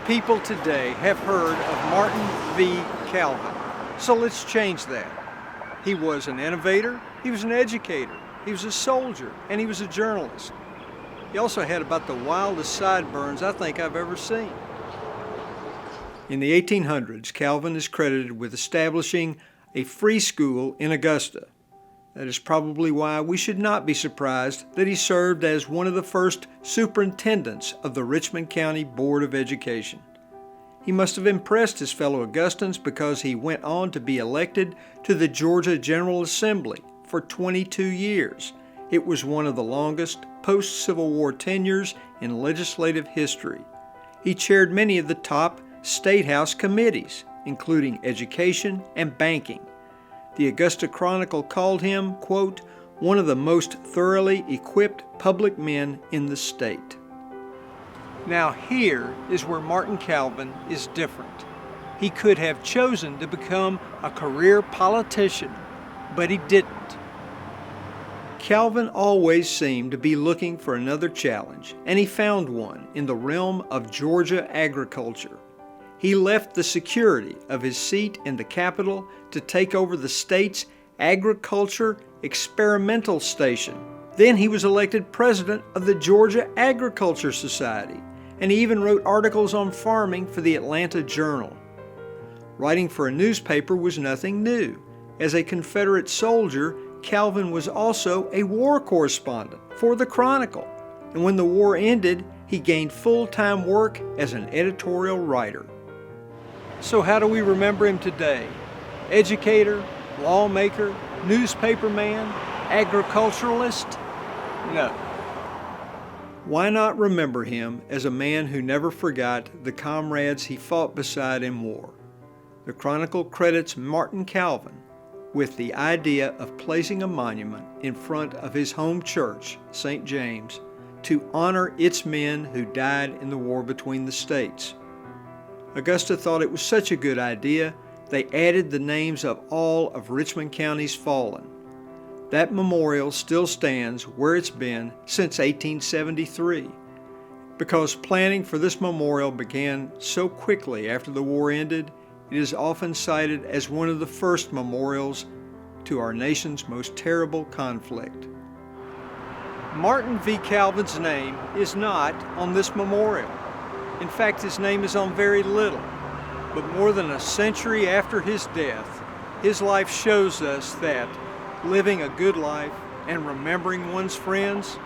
people today have heard of Martin V. Calvin. So let's change that. He was an innovator, he was an educator, he was a soldier, and he was a journalist. He also had about the wildest sideburns I think I've ever seen. In the 1800s, Calvin is credited with establishing a free school in Augusta. That is probably why we should not be surprised that he served as one of the first superintendents of the Richmond County Board of Education. He must have impressed his fellow Augustans because he went on to be elected to the Georgia General Assembly for 22 years. It was one of the longest post-Civil War tenures in legislative history. He chaired many of the top State House committees, including education and banking. The Augusta Chronicle called him, quote, one of the most thoroughly equipped public men in the state. Now here is where Martin Calvin is different. He could have chosen to become a career politician, but he didn't. Calvin always seemed to be looking for another challenge, and he found one in the realm of Georgia agriculture. He left the security of his seat in the Capitol to take over the state's agriculture experimental station. Then he was elected president of the Georgia Agriculture Society, and he even wrote articles on farming for the Atlanta Journal. Writing for a newspaper was nothing new. As a Confederate soldier, Calvin was also a war correspondent for the Chronicle, and when the war ended, he gained full-time work as an editorial writer. So how do we remember him today? Educator, lawmaker, newspaper man, agriculturalist? No. Why not remember him as a man who never forgot the comrades he fought beside in war? The Chronicle credits Martin Calvin with the idea of placing a monument in front of his home church, St. James, to honor its men who died in the war between the states. Augusta thought it was such a good idea, they added the names of all of Richmond County's fallen. That memorial still stands where it's been since 1873. Because planning for this memorial began so quickly after the war ended, it is often cited as one of the first memorials to our nation's most terrible conflict. Martin V. Calvin's name is not on this memorial. In fact, his name is on very little. But more than a century after his death, his life shows us that living a good life and remembering one's friends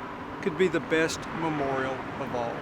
could be the best memorial of all.